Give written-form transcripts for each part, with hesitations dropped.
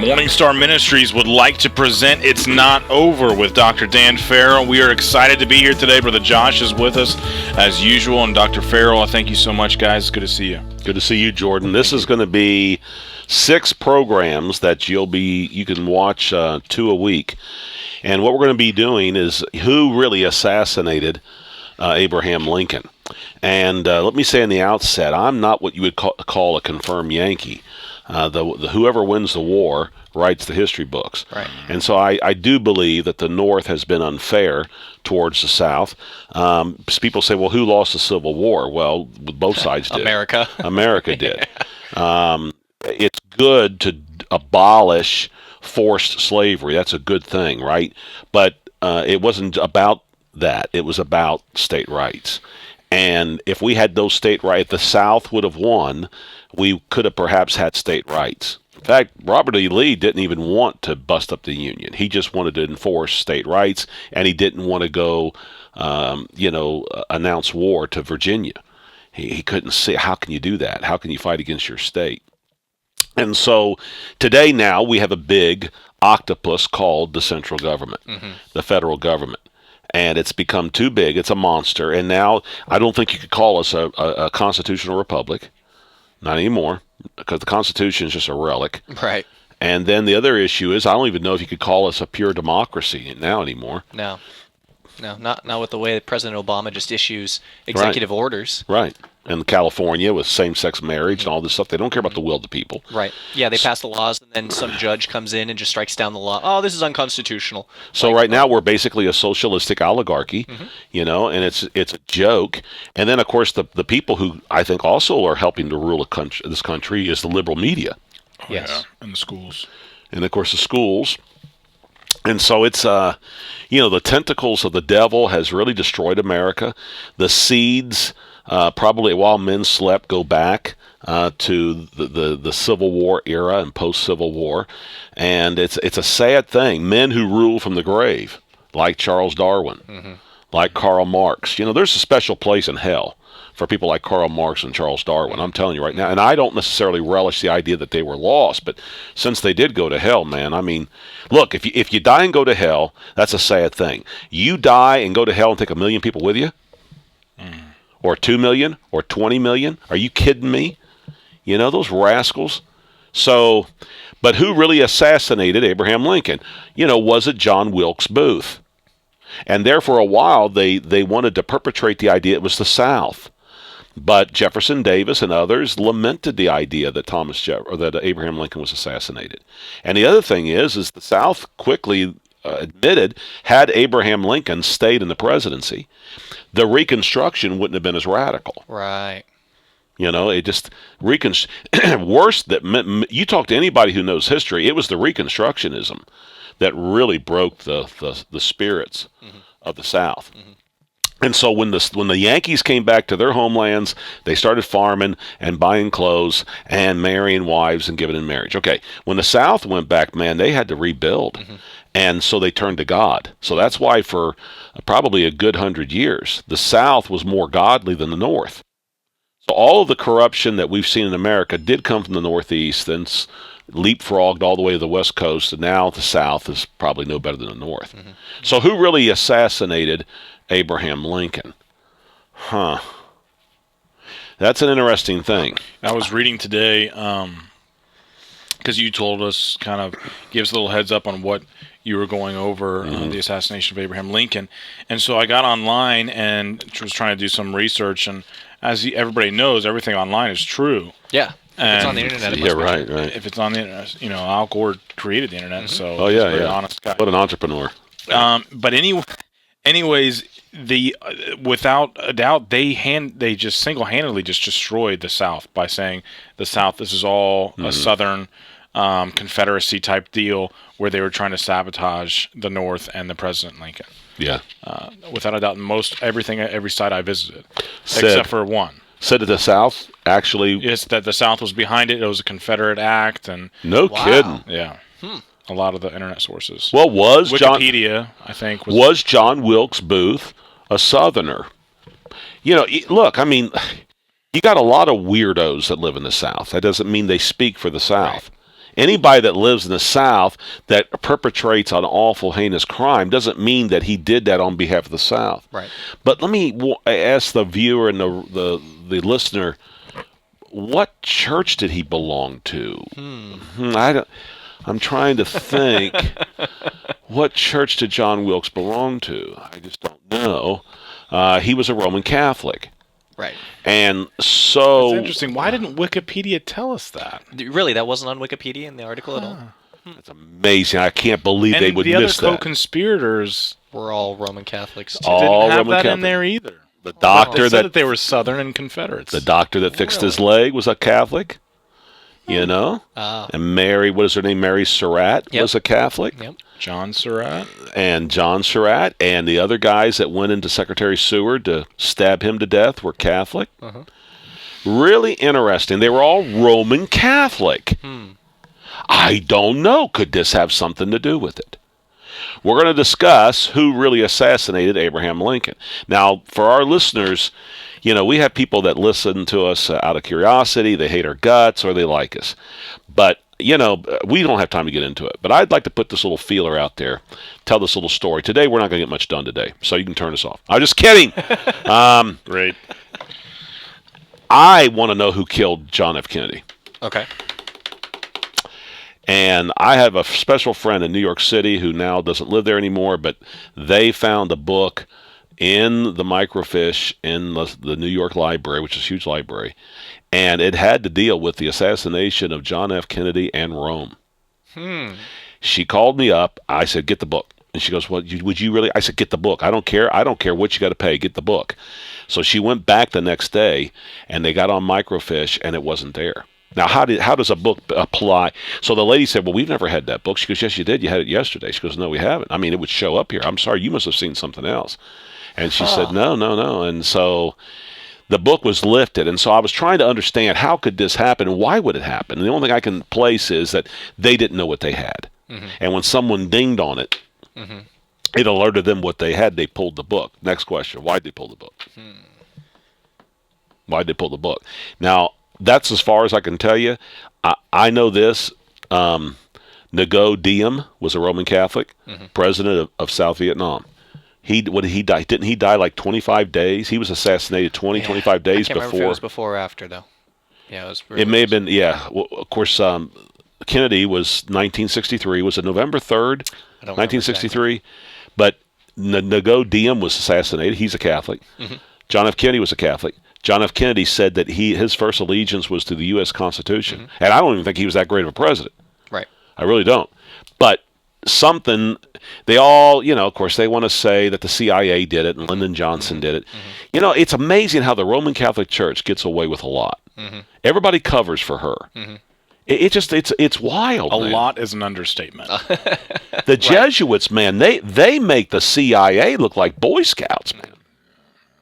Morning Star Ministries would like to present It's Not Over with Dr. Dan Farrell. We are excited to be here today. Brother Josh is with us as usual. And Dr. Farrell, I thank you so much, guys. It's good to see you. Good to see you, Jordan. This is going to be 6 programs that you can watch 2 a week. And what we're going to be doing is who really assassinated Abraham Lincoln. And let me say in the outset, I'm not what you would call a confirmed Yankee. Whoever wins the war writes the history books. Right. And so I do believe that the North has been unfair towards the South. People say, well, who lost the Civil War? Well, both sides did. America. America did. It's good to abolish forced slavery. That's a good thing, right? But it wasn't about that. It was about state rights. And if we had those state rights, if the South would have won, we could have perhaps had state rights. In fact, Robert E. Lee didn't even want to bust up the Union. He just wanted to enforce state rights, and he didn't want to go, announce war to Virginia. He couldn't see, how can you do that? How can you fight against your state? And so today now we have a big octopus called the central government, the federal government. And it's become too big. It's a monster. And now I don't think you could call us a constitutional republic. Not anymore, because the Constitution is just a relic. Right. And then the other issue is I don't even know if you could call us a pure democracy now anymore. No, not with the way that President Obama just issues executive orders. Right. And California with same-sex marriage and all this stuff, they don't care about the will of the people. Right. Yeah, they pass the laws, and then some judge comes in and just strikes down the law. Oh, this is unconstitutional. So right now we're basically a socialistic oligarchy, and it's a joke. And then, of course, the people who I think also are helping to rule this country is the liberal media. Oh, Yes. Yeah. And the schools. And, of course, the schools. And so it's, the tentacles of the devil has really destroyed America. The seeds, probably while men slept, go back to the Civil War era and post-Civil War. And it's a sad thing. Men who rule from the grave, like Charles Darwin, like Karl Marx. There's a special place in hell for people like Karl Marx and Charles Darwin. I'm telling you right now. And I don't necessarily relish the idea that they were lost, but since they did go to hell, man, I mean, look, if you die and go to hell, that's a sad thing. You die and go to hell and take 1 million people with you? Or 2 million? Or 20 million? Are you kidding me? Those rascals. So, but who really assassinated Abraham Lincoln? Was it John Wilkes Booth? And there for a while, they wanted to perpetrate the idea it was the South. But Jefferson Davis and others lamented the idea that that Abraham Lincoln was assassinated. And the other thing is the South quickly admitted, had Abraham Lincoln stayed in the presidency, the Reconstruction wouldn't have been as radical. Right. It just worse that you talk to anybody who knows history, it was the Reconstructionism that really broke the spirits of the South. And so when the Yankees came back to their homelands, they started farming and buying clothes and marrying wives and giving in marriage. Okay, when the South went back, man, they had to rebuild. And so they turned to God. So that's why for probably a good 100 years, the South was more godly than the North. So all of the corruption that we've seen in America did come from the Northeast, then leapfrogged all the way to the West Coast, and now the South is probably no better than the North. So who really assassinated Abraham Lincoln? That's an interesting thing. I was reading today, because you told us, kind of give us a little heads up on what you were going over, the assassination of Abraham Lincoln. And so I got online and was trying to do some research, and as everybody knows, everything online is true. Yeah. If it's on the internet, it must be right, true. right. If it's on the internet, Al Gore created the internet, so Oh he's yeah, a very yeah. honest guy. What an entrepreneur. But anyways, without a doubt, they just single-handedly just destroyed the South by saying the South, this is all a Southern Confederacy type deal where they were trying to sabotage the North and the President Lincoln. Yeah. Without a doubt, every site I visited, Said- except for one. Said that the South actually. Yes, that the South was behind it. It was a Confederate act, and No Wow. kidding. yeah, a lot of the internet sources. Well, was Wikipedia, I think, was John Wilkes Booth a Southerner? Look, I mean, you got a lot of weirdos that live in the South. That doesn't mean they speak for the South. Anybody that lives in the South that perpetrates an awful, heinous crime doesn't mean that he did that on behalf of the South. Right. But let me ask the viewer and the listener, what church did he belong to? I'm trying to think. What church did John Wilkes belong to? I just don't know. He was a Roman Catholic. Right. And so... It's interesting. Why didn't Wikipedia tell us that? Really, that wasn't on Wikipedia in the article at all? That's amazing. I can't believe they would miss the other that. co-conspirators We're all Roman Catholics, too. All didn't have Roman that in Catholic. there either. The doctor They said that they were Southern and Confederates. The doctor that fixed his leg was a Catholic, you know? And Mary, what is her name? Mary Surratt was a Catholic. Yep. John Surratt. And John Surratt and the other guys that went into Secretary Seward to stab him to death were Catholic. Really interesting. They were all Roman Catholic. I don't know. Could this have something to do with it? We're going to discuss who really assassinated Abraham Lincoln. Now, for our listeners, you know, we have people that listen to us out of curiosity. They hate our guts or they like us. But, you know, we don't have time to get into it. But I'd like to put this little feeler out there, tell this little story. Today, we're not going to get much done today, so you can turn us off. I'm just kidding. Great. I want to know who killed John F. Kennedy. Okay. And I have a special friend in New York City who now doesn't live there anymore, but they found a book in the microfiche in the New York Library, which is a huge library, and it had to deal with the assassination of John F. Kennedy and Rome. She called me up. I said, get the book. And she goes, well, would you really? I said, get the book. I don't care. I don't care what you got to pay. Get the book. So she went back the next day, and they got on microfiche, and it wasn't there. Now, how does a book apply? So the lady said, well, we've never had that book. She goes, yes, you did. You had it yesterday. She goes, no, we haven't. I mean, it would show up here. I'm sorry. You must have seen something else. And she said, no. And so the book was lifted. And so I was trying to understand, how could this happen? And why would it happen? And the only thing I can place is that they didn't know what they had. And when someone dinged on it, it alerted them what they had. They pulled the book. Next question. Why'd they pull the book? Why'd they pull the book? Now, that's as far as I can tell you. I know this. Ngo Diem was a Roman Catholic, president of South Vietnam. What did he die? Didn't he die like 25 days? He was assassinated 25 days I can't remember if before. it was before or after, though. Yeah, it was. It may have been, yeah. Well, of course, Kennedy was 1963. Was it November 3rd, I don't remember 1963? But Ngo Diem was assassinated. He's a Catholic. John F. Kennedy was a Catholic. John F. Kennedy said that his first allegiance was to the U.S. Constitution. And I don't even think he was that great of a president. Right. I really don't. But something, they all, you know, of course, they want to say that the CIA did it and Lyndon Johnson did it. You know, it's amazing how the Roman Catholic Church gets away with a lot. Everybody covers for her. It's wild. A man. lot is an understatement. The Jesuits, man, they make the CIA look like Boy Scouts, man.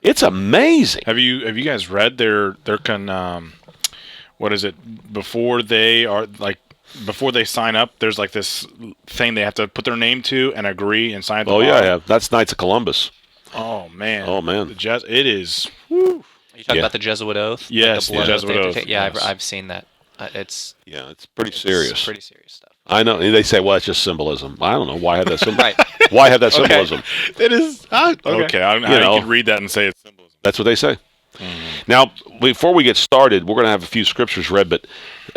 It's amazing. Have you guys read their what is it, before they sign up, there's like this thing they have to put their name to and agree and sign at the bottom. Yeah. That's Knights of Columbus. Oh man. It is. Are you talking about the Jesuit oath? Yes, Like the Jesuit oath. Yeah, yes. I've seen that. It's pretty serious. pretty serious stuff. I know. They say, well, it's just symbolism. I don't know. Why have that symbol? Right. Why have that symbolism? It is. Okay. I don't know how you can read that and say it's symbolism. That's what they say. Now, before we get started, we're going to have a few scriptures read, but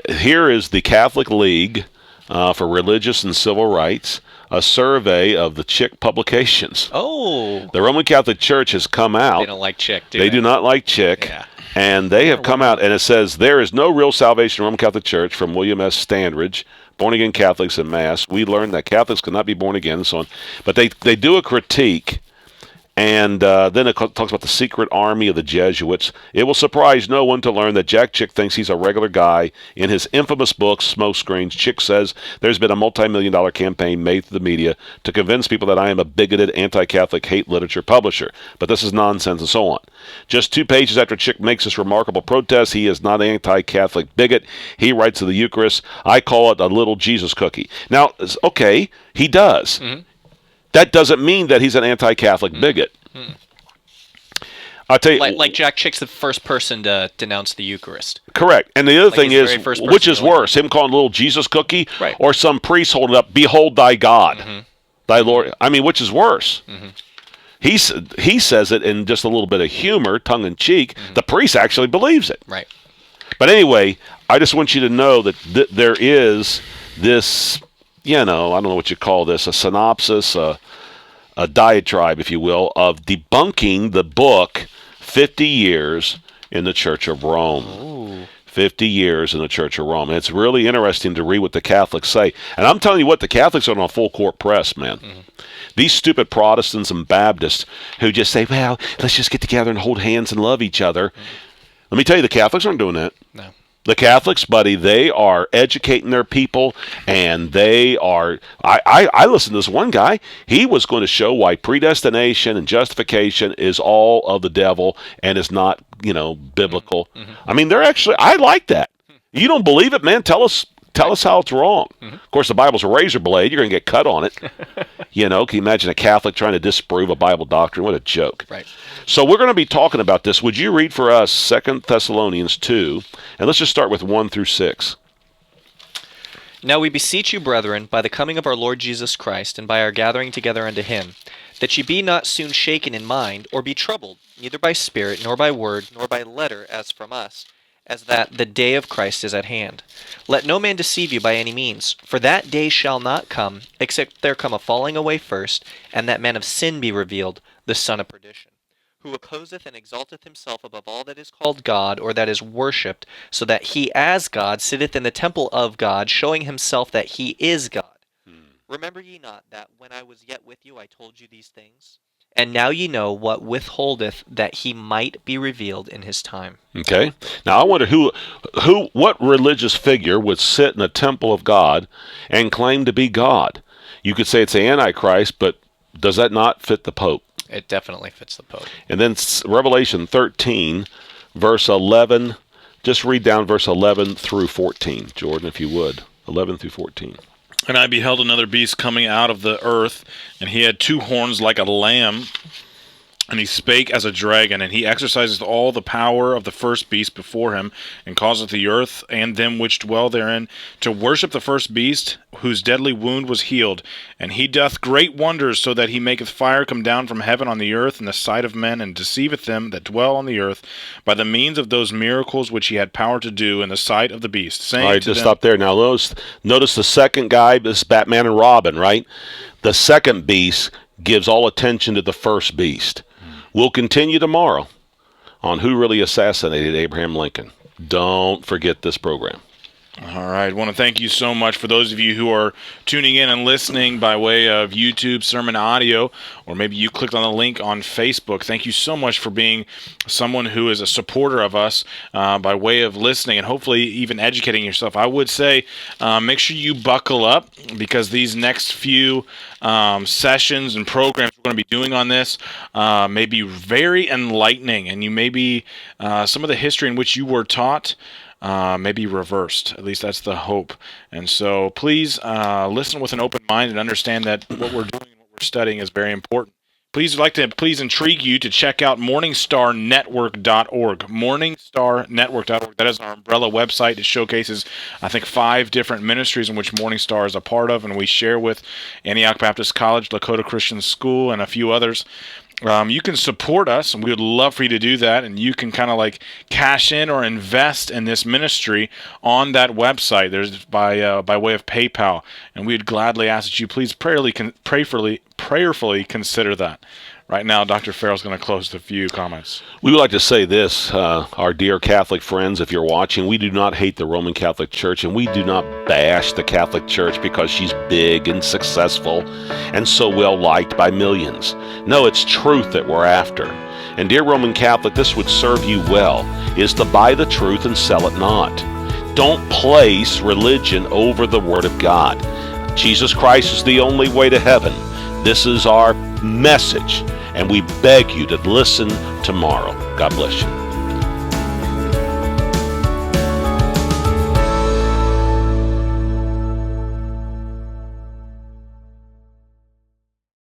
here is the Catholic League for Religious and Civil Rights, a survey of the Chick publications. Oh. The Roman Catholic Church has come out. They don't like Chick, do They do not like Chick. Yeah. And they have come out, and it says, there is no real salvation in the Roman Catholic Church, from William S. Standridge, Born-Again Catholics en Masse. We learned that Catholics could not be born again, and so on. But they do a critique, and then it talks about the secret army of the Jesuits. It will surprise no one to learn that Jack Chick thinks he's a regular guy. In his infamous book, Smokescreens, Chick says there's been a multi-million-dollar campaign made through the media to convince people that I am a bigoted, anti-Catholic hate literature publisher. But this is nonsense, and so on. Just 2 pages after Chick makes this remarkable protest, he is not an anti-Catholic bigot. He writes of the Eucharist, I call it a little Jesus cookie. Now, okay, he does. That doesn't mean that he's an anti-Catholic bigot. I'll tell you, Like Jack Chick's the first person to denounce the Eucharist. correct. And the other thing he's the is, very first which person is to, like, worse, him calling a little Jesus cookie, Right. or some priest holding up, "Behold thy God, thy Lord." I mean, which is worse? He says it in just a little bit of humor, tongue in cheek. The priest actually believes it. Right. But anyway, I just want you to know that there is this, I don't know what you call this, a synopsis, a diatribe, if you will, of debunking the book 50 Years in the Church of Rome. Ooh. 50 years in the Church of Rome. And it's really interesting to read what the Catholics say. And I'm telling you what, the Catholics are on a full court press, man. These stupid Protestants and Baptists who just say, well, let's just get together and hold hands and love each other. Let me tell you, the Catholics aren't doing that. No. The Catholics, buddy, they are educating their people, and they are. I listened to this one guy. He was going to show why predestination and justification is all of the devil and is not, biblical. I mean, they're actually. I like that. You don't believe it, man? Tell us how it's wrong. Of course, the Bible's a razor blade. You're going to get cut on it. Can you imagine a Catholic trying to disprove a Bible doctrine? What a joke. Right. So we're going to be talking about this. Would you read for us 2 Thessalonians 2? And let's just start with 1 through 6. Now we beseech you, brethren, by the coming of our Lord Jesus Christ, and by our gathering together unto him, that ye be not soon shaken in mind, or be troubled, neither by spirit, nor by word, nor by letter, as from us, as that the day of Christ is at hand. Let no man deceive you by any means, for that day shall not come, except there come a falling away first, and that man of sin be revealed, the son of perdition, who opposeth and exalteth himself above all that is called God, or that is worshipped, so that he as God sitteth in the temple of God, showing himself that he is God. Remember ye not that when I was yet with you I told you these things? And now ye know what withholdeth that he might be revealed in his time. Okay. Now I wonder what religious figure would sit in a temple of God and claim to be God? You could say it's the Antichrist, but does that not fit the Pope? It definitely fits the Pope. And then Revelation 13, verse 11. Just read down verse 11 through 14, Jordan, if you would. 11 through 14. And I beheld another beast coming out of the earth, and he had two horns like a lamb, and he spake as a dragon, and he exerciseth all the power of the first beast before him, and causeth the earth and them which dwell therein to worship the first beast, whose deadly wound was healed. And he doth great wonders, so that he maketh fire come down from heaven on the earth in the sight of men, and deceiveth them that dwell on the earth by the means of those miracles which he had power to do in the sight of the beast. Saying All right, just stop there. Now notice the second guy, this is Batman and Robin, right? The second beast gives all attention to the first beast. We'll continue tomorrow on who really assassinated Abraham Lincoln. Don't forget this program. All right. I want to thank you so much for those of you who are tuning in and listening by way of YouTube sermon audio, or maybe you clicked on the link on Facebook. Thank you so much for being someone who is a supporter of us by way of listening and hopefully even educating yourself. I would say make sure you buckle up, because these next few sessions and programs we're going to be doing on this may be very enlightening, and you may be some of the history in which you were taught maybe reversed. At least that's the hope. And so please listen with an open mind and understand that what we're doing and what we're studying is very important. Please intrigue you to check out morningstarnetwork.org. Morningstarnetwork.org. That is our umbrella website. It showcases, I think, 5 different ministries in which Morningstar is a part of, and we share with Antioch Baptist College, Lakota Christian School, and a few others. You can support us, and we would love for you to do that, and you can kind of like cash in or invest in this ministry on that website. There's by way of PayPal, and we'd gladly ask that you please prayerfully consider that. Right now, Dr. Farrell's going to close with a few comments. We would like to say this, our dear Catholic friends, if you're watching, we do not hate the Roman Catholic Church, and we do not bash the Catholic Church because she's big and successful and so well liked by millions. No, it's truth that we're after. And dear Roman Catholic, this would serve you well, is to buy the truth and sell it not. Don't place religion over the Word of God. Jesus Christ is the only way to heaven. This is our message, and we beg you to listen tomorrow. God bless you.